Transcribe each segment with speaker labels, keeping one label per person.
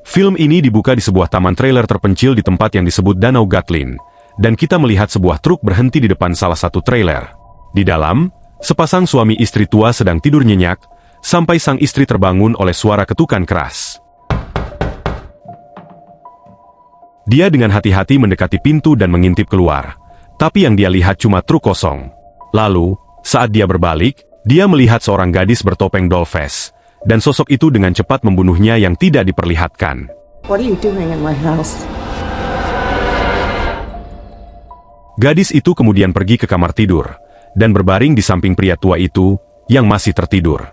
Speaker 1: Film ini dibuka di sebuah taman trailer terpencil di tempat yang disebut Danau Gatlin, dan kita melihat sebuah truk berhenti di depan salah satu trailer. Di dalam, sepasang suami istri tua sedang tidur nyenyak, sampai sang istri terbangun oleh suara ketukan keras. Dia dengan hati-hati mendekati pintu dan mengintip keluar, tapi yang dia lihat cuma truk kosong. Lalu, saat dia berbalik, dia melihat seorang gadis bertopeng dollface, dan sosok itu dengan cepat membunuhnya yang tidak diperlihatkan.
Speaker 2: What are you doing in my house?
Speaker 1: Gadis itu kemudian pergi ke kamar tidur, dan berbaring di samping pria tua itu, yang masih tertidur.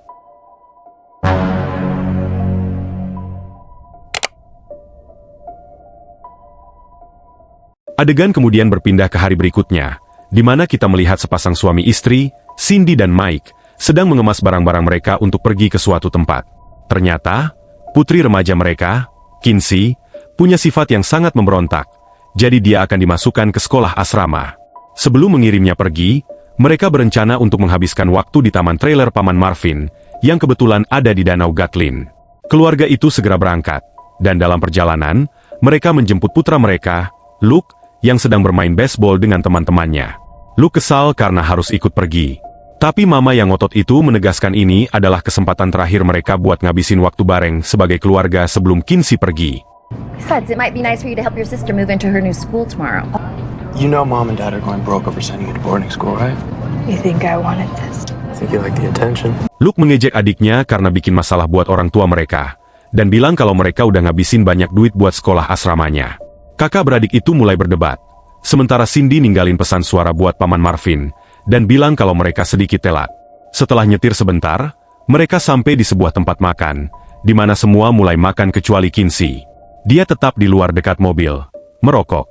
Speaker 1: Adegan kemudian berpindah ke hari berikutnya, di mana kita melihat sepasang suami istri, Cindy dan Mike, sedang mengemas barang-barang mereka untuk pergi ke suatu tempat. Ternyata, putri remaja mereka, Kinsey, punya sifat yang sangat memberontak, jadi dia akan dimasukkan ke sekolah asrama. Sebelum mengirimnya pergi, mereka berencana untuk menghabiskan waktu di taman trailer Paman Marvin, yang kebetulan ada di Danau Gatlin. Keluarga itu segera berangkat, dan dalam perjalanan, mereka menjemput putra mereka, Luke, yang sedang bermain baseball dengan teman-temannya. Luke kesal karena harus ikut pergi. Tapi mama yang ngotot itu menegaskan ini adalah kesempatan terakhir mereka buat ngabisin waktu bareng sebagai keluarga sebelum Kinsey pergi.
Speaker 3: Besides, it might be nice for you to help your sister move into her new school tomorrow.
Speaker 4: You know Mom and Dad are going broke over sending you to boarding school, right?
Speaker 5: You think I wanted this?
Speaker 4: I think you like the attention.
Speaker 1: Luke mengejek adiknya karena bikin masalah buat orang tua mereka, dan bilang kalau mereka udah ngabisin banyak duit buat sekolah asramanya. Kakak beradik itu mulai berdebat, sementara Cindy ninggalin pesan suara buat Paman Marvin, dan bilang kalau mereka sedikit telat. Setelah nyetir sebentar, mereka sampai di sebuah tempat makan, di mana semua mulai makan kecuali Kinsey. Dia tetap di luar dekat mobil, merokok.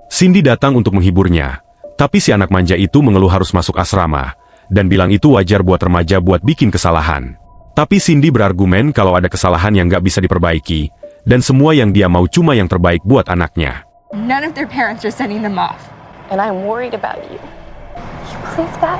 Speaker 1: Cindy datang untuk menghiburnya, tapi si anak manja itu mengeluh harus masuk asrama, dan bilang itu wajar buat remaja buat bikin kesalahan. Tapi Cindy berargumen kalau ada kesalahan yang gak bisa diperbaiki, dan semua yang dia mau cuma yang terbaik buat anaknya.
Speaker 5: None of their parents are sending them off.
Speaker 2: And I'm worried about you.
Speaker 5: You believe that?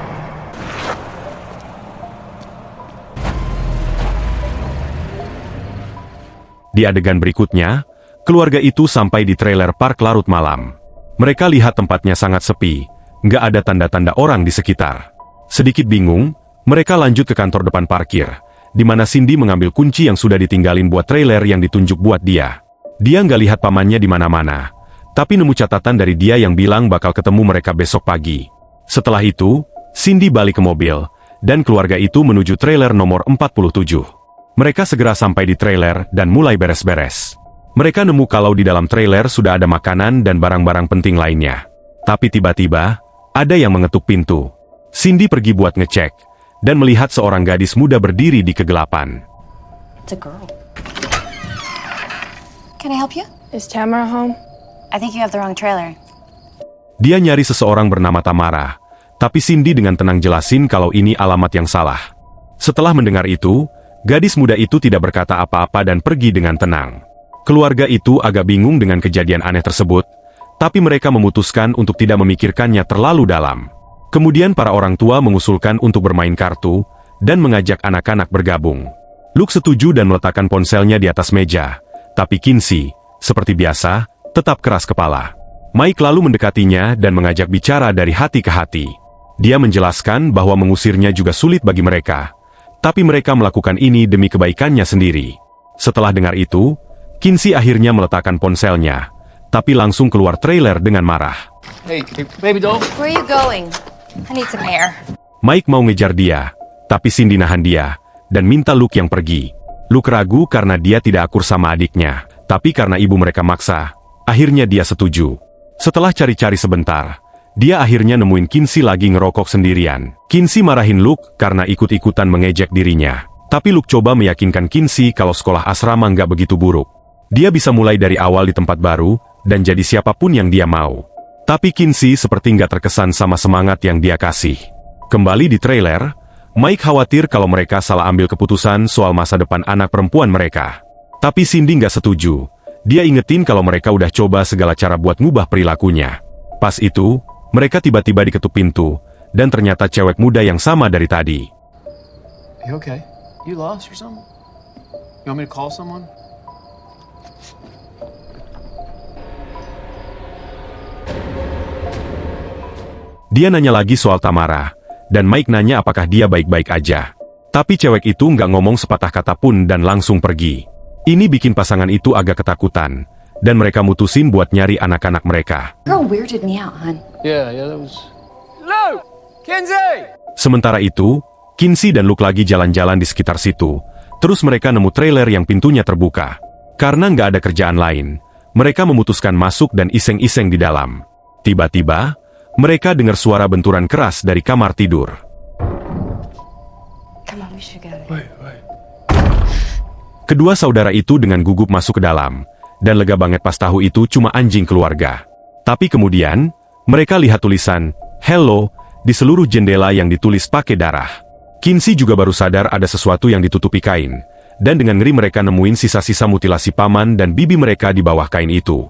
Speaker 1: Di adegan berikutnya, keluarga itu sampai di trailer park larut malam. Mereka lihat tempatnya sangat sepi, nggak ada tanda-tanda orang di sekitar. Sedikit bingung, mereka lanjut ke kantor depan parkir, di mana Cindy mengambil kunci yang sudah ditinggalin buat trailer yang ditunjuk buat dia. Dia nggak lihat pamannya di mana-mana, tapi nemu catatan dari dia yang bilang bakal ketemu mereka besok pagi. Setelah itu, Cindy balik ke mobil, dan keluarga itu menuju trailer nomor 47. Mereka segera sampai di trailer dan mulai beres-beres. Mereka nemu kalau di dalam trailer sudah ada makanan dan barang-barang penting lainnya. Tapi tiba-tiba, ada yang mengetuk pintu. Cindy pergi buat ngecek, dan melihat seorang gadis muda berdiri di kegelapan.
Speaker 3: It's a girl. Can I help you?
Speaker 5: Is Tamara home?
Speaker 3: I think you have the wrong trailer.
Speaker 1: Dia nyari seseorang bernama Tamara, tapi Cindy dengan tenang jelasin kalau ini alamat yang salah. Setelah mendengar itu, gadis muda itu tidak berkata apa-apa dan pergi dengan tenang. Keluarga itu agak bingung dengan kejadian aneh tersebut, tapi mereka memutuskan untuk tidak memikirkannya terlalu dalam. Kemudian para orang tua mengusulkan untuk bermain kartu, dan mengajak anak-anak bergabung. Luke setuju dan meletakkan ponselnya di atas meja, tapi Kinsey, seperti biasa, tetap keras kepala. Mike lalu mendekatinya dan mengajak bicara dari hati ke hati. Dia menjelaskan bahwa mengusirnya juga sulit bagi mereka, tapi mereka melakukan ini demi kebaikannya sendiri. Setelah dengar itu, Kinsey akhirnya meletakkan ponselnya, tapi langsung keluar trailer dengan marah.
Speaker 4: Hey, baby doll.
Speaker 3: Where are you going? I need some air.
Speaker 1: Mike mau ngejar dia, tapi Cindy nahan dia, dan minta Luke yang pergi. Luke ragu karena dia tidak akur sama adiknya, tapi karena ibu mereka maksa, akhirnya dia setuju. Setelah cari-cari sebentar, dia akhirnya nemuin Kinsey lagi ngerokok sendirian. Kinsey marahin Luke karena ikut-ikutan mengejek dirinya. Tapi Luke coba meyakinkan Kinsey kalau sekolah asrama nggak begitu buruk. Dia bisa mulai dari awal di tempat baru, dan jadi siapapun yang dia mau. Tapi Kinsey seperti nggak terkesan sama semangat yang dia kasih. Kembali di trailer, Mike khawatir kalau mereka salah ambil keputusan soal masa depan anak perempuan mereka. Tapi Cindy nggak setuju. Dia ingetin kalau mereka udah coba segala cara buat ngubah perilakunya. Pas itu, mereka tiba-tiba diketuk pintu, dan ternyata cewek muda yang sama dari tadi.
Speaker 4: You okay? You lost or something? You want me to call someone?
Speaker 1: Dia nanya lagi soal Tamara, dan Mike nanya apakah dia baik-baik aja. Tapi cewek itu nggak ngomong sepatah kata pun dan langsung pergi. Ini bikin pasangan itu agak ketakutan, dan mereka mutusin buat nyari anak-anak mereka.
Speaker 2: Girl weirded me out, hon.
Speaker 4: Yeah, that was... Luke! Kinsey!
Speaker 1: Sementara itu, Kinsey dan Luke lagi jalan-jalan di sekitar situ. Terus mereka nemu trailer yang pintunya terbuka. Karena nggak ada kerjaan lain, mereka memutuskan masuk dan iseng-iseng di dalam. Tiba-tiba, mereka dengar suara benturan keras dari kamar tidur.
Speaker 2: Come on, we should go.
Speaker 4: Wait.
Speaker 1: Kedua saudara itu dengan gugup masuk ke dalam, dan lega banget pas tahu itu cuma anjing keluarga. Tapi kemudian, mereka lihat tulisan, "Hello," di seluruh jendela yang ditulis pakai darah. Kinsey juga baru sadar ada sesuatu yang ditutupi kain, dan dengan ngeri mereka nemuin sisa-sisa mutilasi paman dan bibi mereka di bawah kain itu.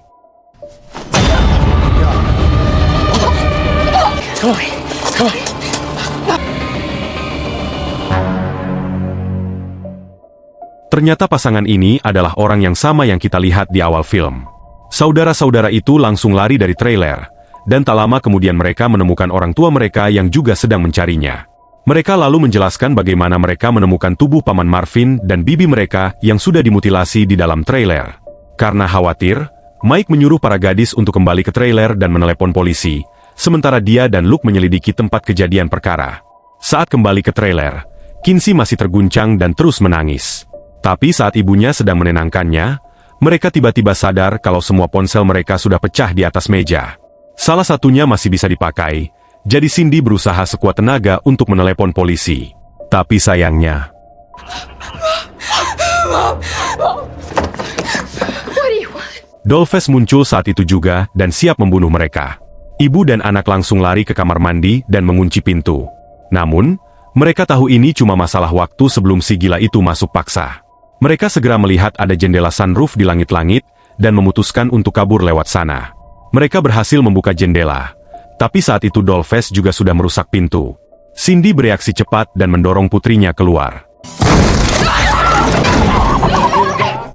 Speaker 1: Ternyata pasangan ini adalah orang yang sama yang kita lihat di awal film. Saudara-saudara itu langsung lari dari trailer, dan tak lama kemudian mereka menemukan orang tua mereka yang juga sedang mencarinya. Mereka lalu menjelaskan bagaimana mereka menemukan tubuh paman Marvin dan bibi mereka yang sudah dimutilasi di dalam trailer. Karena khawatir, Mike menyuruh para gadis untuk kembali ke trailer dan menelepon polisi, sementara dia dan Luke menyelidiki tempat kejadian perkara. Saat kembali ke trailer, Kinsey masih terguncang dan terus menangis. Tapi saat ibunya sedang menenangkannya, mereka tiba-tiba sadar kalau semua ponsel mereka sudah pecah di atas meja. Salah satunya masih bisa dipakai, jadi Cindy berusaha sekuat tenaga untuk menelepon polisi. Tapi sayangnya, Dollface muncul saat itu juga dan siap membunuh mereka. Ibu dan anak langsung lari ke kamar mandi dan mengunci pintu. Namun, mereka tahu ini cuma masalah waktu sebelum si gila itu masuk paksa. Mereka segera melihat ada jendela sunroof di langit-langit dan memutuskan untuk kabur lewat sana. Mereka berhasil membuka jendela, tapi saat itu Dollface juga sudah merusak pintu. Cindy bereaksi cepat dan mendorong putrinya keluar.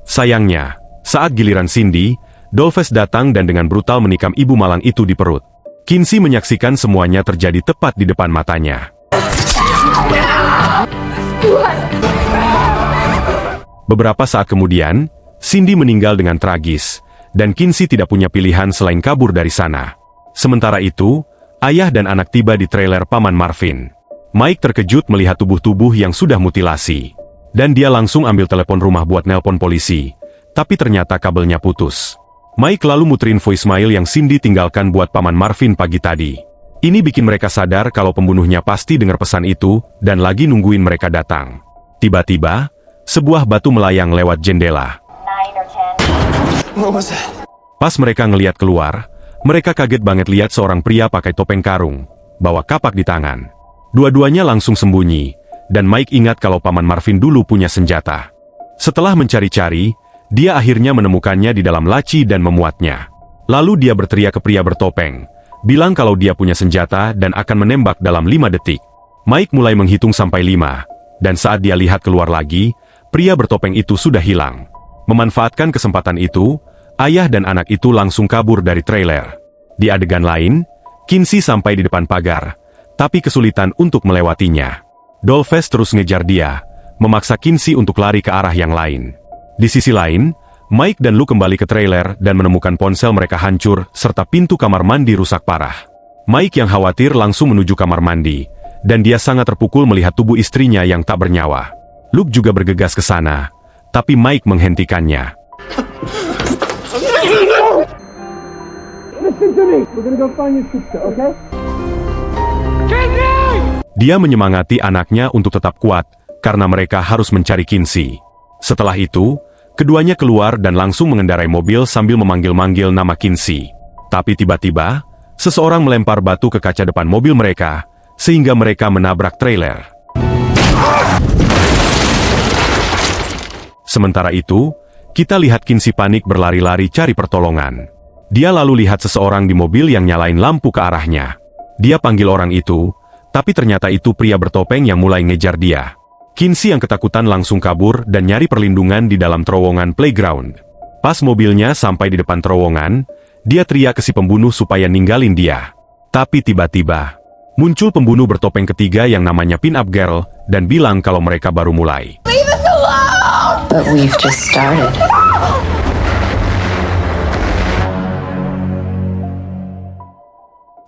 Speaker 1: Sayangnya, saat giliran Cindy, Dollface datang dan dengan brutal menikam ibu malang itu di perut. Kinsey menyaksikan semuanya terjadi tepat di depan matanya. Beberapa saat kemudian, Cindy meninggal dengan tragis, dan Kinsey tidak punya pilihan selain kabur dari sana. Sementara itu, ayah dan anak tiba di trailer paman Marvin. Mike terkejut melihat tubuh-tubuh yang sudah mutilasi, dan dia langsung ambil telepon rumah buat nelpon polisi, tapi ternyata kabelnya putus. Mike lalu muterin voicemail yang Cindy tinggalkan buat paman Marvin pagi tadi. Ini bikin mereka sadar kalau pembunuhnya pasti dengar pesan itu dan lagi nungguin mereka datang. Tiba-tiba, sebuah batu melayang lewat jendela.
Speaker 4: What was that?
Speaker 1: Pas mereka ngeliat keluar, mereka kaget banget lihat seorang pria pakai topeng karung, bawa kapak di tangan. Dua-duanya langsung sembunyi, dan Mike ingat kalau paman Marvin dulu punya senjata. Setelah mencari-cari, dia akhirnya menemukannya di dalam laci dan memuatnya. Lalu dia berteriak ke pria bertopeng, bilang kalau dia punya senjata dan akan menembak dalam 5 detik. Mike mulai menghitung sampai 5, dan saat dia lihat keluar lagi, pria bertopeng itu sudah hilang. Memanfaatkan kesempatan itu, ayah dan anak itu langsung kabur dari trailer. Di adegan lain, Kinsey sampai di depan pagar, tapi kesulitan untuk melewatinya. Dollface terus ngejar dia, memaksa Kinsey untuk lari ke arah yang lain. Di sisi lain, Mike dan Luke kembali ke trailer dan menemukan ponsel mereka hancur serta pintu kamar mandi rusak parah. Mike yang khawatir langsung menuju kamar mandi, dan dia sangat terpukul melihat tubuh istrinya yang tak bernyawa. Luke juga bergegas ke sana, tapi Mike menghentikannya. Dia menyemangati anaknya untuk tetap kuat, karena mereka harus mencari Kinsey. Setelah itu, keduanya keluar dan langsung mengendarai mobil sambil memanggil-manggil nama Kinsey. Tapi tiba-tiba, seseorang melempar batu ke kaca depan mobil mereka, sehingga mereka menabrak trailer. Sementara itu, kita lihat Kinsey panik berlari-lari cari pertolongan. Dia lalu lihat seseorang di mobil yang nyalain lampu ke arahnya. Dia panggil orang itu, tapi ternyata itu pria bertopeng yang mulai ngejar dia. Kinsey yang ketakutan langsung kabur dan nyari perlindungan di dalam terowongan playground. Pas mobilnya sampai di depan terowongan, dia teriak ke si pembunuh supaya ninggalin dia. Tapi tiba-tiba, Muncul pembunuh bertopeng ketiga yang namanya Pin-Up Girl dan bilang kalau mereka baru mulai.
Speaker 2: But we've just started.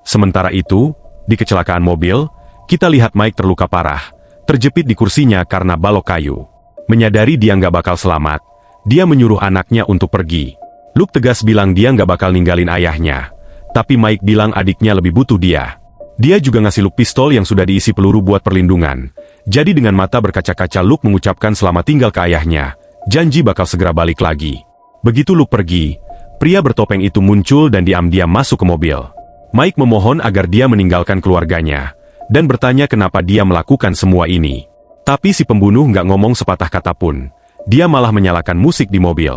Speaker 1: Sementara itu, di kecelakaan mobil, kita lihat Mike terluka parah, terjepit di kursinya karena balok kayu. Menyadari dia nggak bakal selamat, dia menyuruh anaknya untuk pergi. Luke tegas bilang dia nggak bakal ninggalin ayahnya, tapi Mike bilang adiknya lebih butuh dia. Dia juga ngasih Luke pistol yang sudah diisi peluru buat perlindungan. Jadi dengan mata berkaca-kaca Luke mengucapkan selamat tinggal ke ayahnya, janji bakal segera balik lagi. Begitu Luke pergi, pria bertopeng itu muncul dan diam-diam masuk ke mobil. Mike memohon agar dia meninggalkan keluarganya, dan bertanya kenapa dia melakukan semua ini. Tapi si pembunuh nggak ngomong sepatah kata pun. Dia malah menyalakan musik di mobil.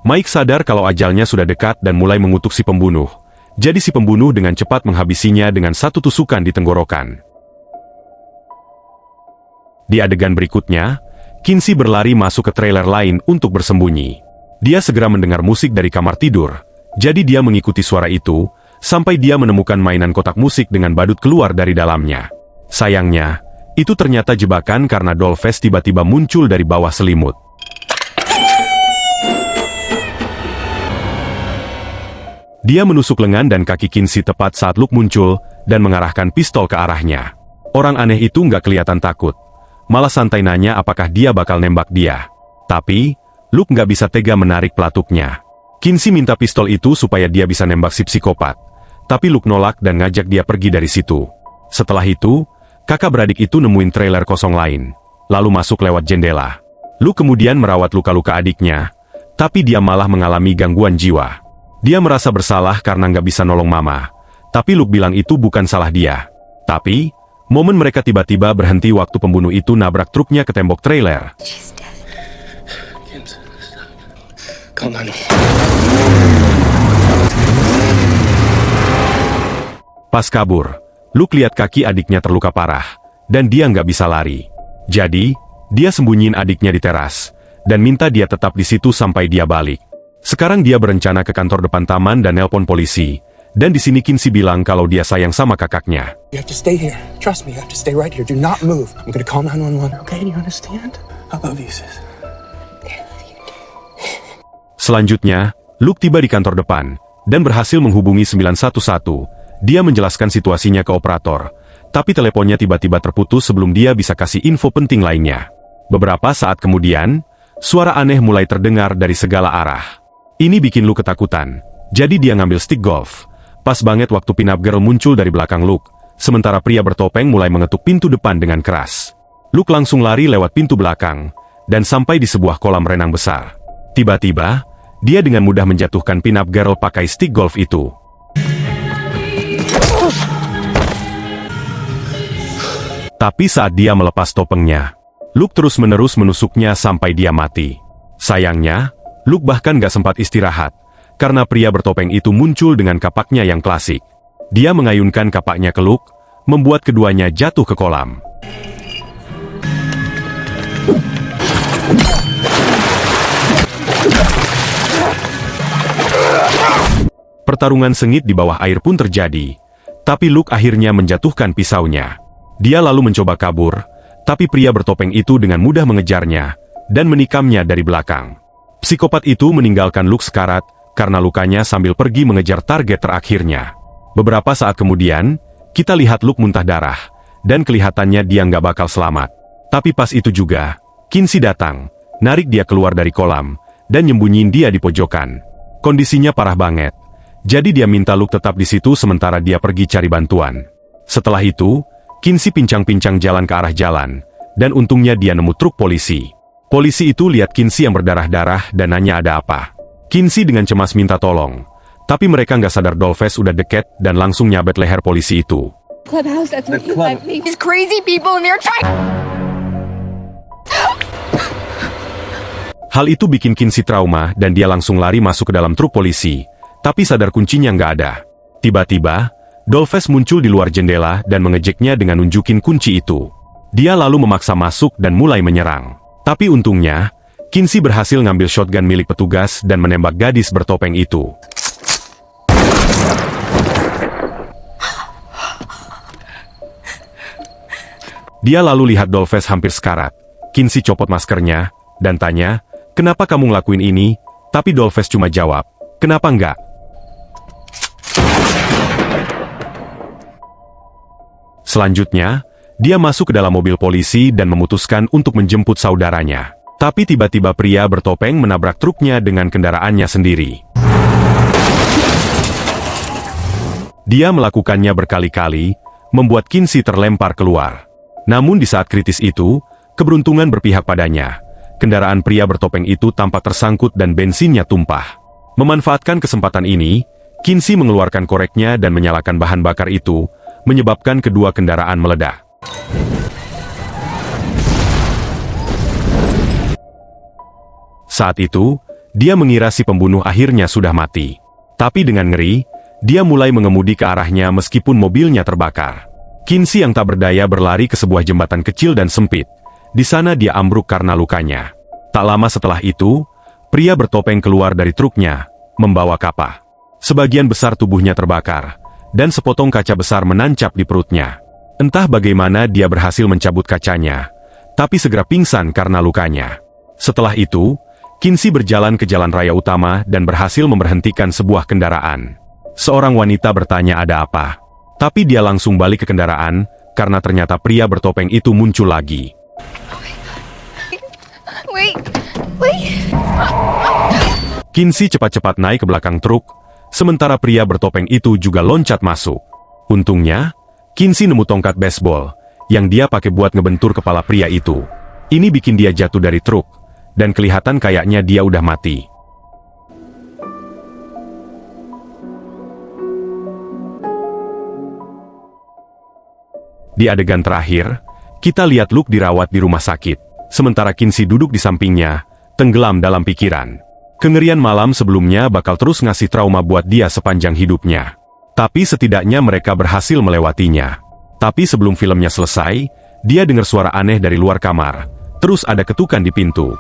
Speaker 1: Mike sadar kalau ajalnya sudah dekat dan mulai mengutuk si pembunuh. Jadi si pembunuh dengan cepat menghabisinya dengan satu tusukan di tenggorokan. Di adegan berikutnya, Kinsey berlari masuk ke trailer lain untuk bersembunyi. Dia segera mendengar musik dari kamar tidur, jadi dia mengikuti suara itu, sampai dia menemukan mainan kotak musik dengan badut keluar dari dalamnya. Sayangnya, itu ternyata jebakan karena Dollface tiba-tiba muncul dari bawah selimut. Dia menusuk lengan dan kaki Kinsey tepat saat Luke muncul dan mengarahkan pistol ke arahnya. Orang aneh itu nggak kelihatan takut, malah santai nanya apakah dia bakal nembak dia. Tapi, Luke nggak bisa tega menarik pelatuknya. Kinsey minta pistol itu supaya dia bisa nembak si psikopat. Tapi Luke nolak dan ngajak dia pergi dari situ. Setelah itu, kakak beradik itu nemuin trailer kosong lain, lalu masuk lewat jendela. Luke kemudian merawat luka-luka adiknya, tapi dia malah mengalami gangguan jiwa. Dia merasa bersalah karena nggak bisa nolong mama, tapi Luke bilang itu bukan salah dia. Tapi, momen mereka tiba-tiba berhenti waktu pembunuh itu nabrak truknya ke tembok trailer.
Speaker 4: Calm down.
Speaker 1: Pas kabur, Luke lihat kaki adiknya terluka parah, dan dia nggak bisa lari. Jadi, dia sembunyiin adiknya di teras, dan minta dia tetap di situ sampai dia balik. Sekarang dia berencana ke kantor depan taman dan nelpon polisi, dan di sini Kinsey bilang kalau dia sayang sama kakaknya.
Speaker 4: You have to stay here. Trust me, you have to stay right here. Do not move. I'm gonna call 911. Okay, you understand? I love you, sis.
Speaker 1: Selanjutnya, Luke tiba di kantor depan, dan berhasil menghubungi 911. Dia menjelaskan situasinya ke operator, tapi teleponnya tiba-tiba terputus sebelum dia bisa kasih info penting lainnya. Beberapa saat kemudian, suara aneh mulai terdengar dari segala arah. Ini bikin Luke ketakutan, jadi dia ngambil stick golf. Pas banget waktu Pin-Up Girl muncul dari belakang Luke, sementara pria bertopeng mulai mengetuk pintu depan dengan keras. Luke langsung lari lewat pintu belakang, dan sampai di sebuah kolam renang besar. Tiba-tiba, dia dengan mudah menjatuhkan Pin-Up Girl pakai stick golf itu. Tapi saat dia melepas topengnya, Luke terus-menerus menusuknya sampai dia mati. Sayangnya, Luke bahkan gak sempat istirahat, karena pria bertopeng itu muncul dengan kapaknya yang klasik. Dia mengayunkan kapaknya ke Luke, membuat keduanya jatuh ke kolam. Pertarungan sengit di bawah air pun terjadi, tapi Luke akhirnya menjatuhkan pisaunya. Dia lalu mencoba kabur, tapi pria bertopeng itu dengan mudah mengejarnya, dan menikamnya dari belakang. Psikopat itu meninggalkan Luke sekarat, karena lukanya sambil pergi mengejar target terakhirnya. Beberapa saat kemudian, kita lihat Luke muntah darah, dan kelihatannya dia nggak bakal selamat. Tapi pas itu juga, Kinsey datang, narik dia keluar dari kolam, dan nyembunyiin dia di pojokan. Kondisinya parah banget, jadi dia minta Luke tetap di situ sementara dia pergi cari bantuan. Setelah itu, Kinsey pincang-pincang jalan ke arah jalan, dan untungnya dia nemu truk polisi. Polisi itu lihat Kinsey yang berdarah-darah dan nanya ada apa. Kinsey dengan cemas minta tolong, tapi mereka nggak sadar Dollface udah deket dan langsung nyabet leher polisi itu.
Speaker 5: Clubhouse, that's what you let me. These crazy people and they're trying.
Speaker 1: Hal itu bikin Kinsey trauma dan dia langsung lari masuk ke dalam truk polisi, tapi sadar kuncinya nggak ada. Tiba-tiba, Dollface muncul di luar jendela dan mengejeknya dengan nunjukin kunci itu. Dia lalu memaksa masuk dan mulai menyerang. Tapi untungnya, Kinsey berhasil ngambil shotgun milik petugas dan menembak gadis bertopeng itu. Dia lalu lihat Dolphes hampir sekarat. Kinsey copot maskernya, dan tanya, "Kenapa kamu ngelakuin ini?" Tapi Dolphes cuma jawab, "Kenapa enggak?" Selanjutnya, dia masuk ke dalam mobil polisi dan memutuskan untuk menjemput saudaranya. Tapi tiba-tiba pria bertopeng menabrak truknya dengan kendaraannya sendiri. Dia melakukannya berkali-kali, membuat Kinsey terlempar keluar. Namun di saat kritis itu, keberuntungan berpihak padanya. Kendaraan pria bertopeng itu tampak tersangkut dan bensinnya tumpah. Memanfaatkan kesempatan ini, Kinsey mengeluarkan koreknya dan menyalakan bahan bakar itu, menyebabkan kedua kendaraan meledak. Saat itu, dia mengira si pembunuh akhirnya sudah mati. Tapi dengan ngeri, dia mulai mengemudi ke arahnya meskipun mobilnya terbakar. Kinsey yang tak berdaya berlari ke sebuah jembatan kecil dan sempit. Di sana dia ambruk karena lukanya. Tak lama setelah itu, pria bertopeng keluar dari truknya, membawa kapah. Sebagian besar tubuhnya terbakar, dan sepotong kaca besar menancap di perutnya. Entah bagaimana dia berhasil mencabut kacanya, tapi segera pingsan karena lukanya. Setelah itu, Kinsey berjalan ke jalan raya utama dan berhasil memberhentikan sebuah kendaraan. Seorang wanita bertanya ada apa. Tapi dia langsung balik ke kendaraan, karena ternyata pria bertopeng itu muncul lagi.
Speaker 5: Wait.
Speaker 1: Kinsey cepat-cepat naik ke belakang truk, sementara pria bertopeng itu juga loncat masuk. Untungnya, Kinsey nemu tongkat baseball, yang dia pakai buat ngebentur kepala pria itu. Ini bikin dia jatuh dari truk, dan kelihatan kayaknya dia udah mati. Di adegan terakhir, kita lihat Luke dirawat di rumah sakit, sementara Kinsey duduk di sampingnya, tenggelam dalam pikiran. Kengerian malam sebelumnya bakal terus ngasih trauma buat dia sepanjang hidupnya. Tapi setidaknya mereka berhasil melewatinya. Tapi sebelum filmnya selesai, dia dengar suara aneh dari luar kamar. Terus ada ketukan di pintu.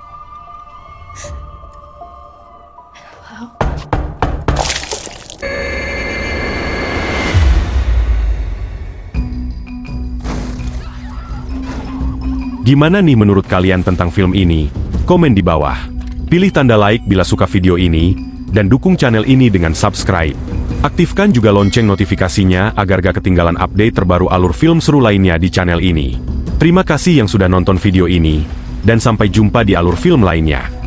Speaker 1: Gimana nih menurut kalian tentang film ini? Komen di bawah. Pilih tanda like bila suka video ini, dan dukung channel ini dengan subscribe. Aktifkan juga lonceng notifikasinya agar gak ketinggalan update terbaru alur film seru lainnya di channel ini. Terima kasih yang sudah nonton video ini, dan sampai jumpa di alur film lainnya.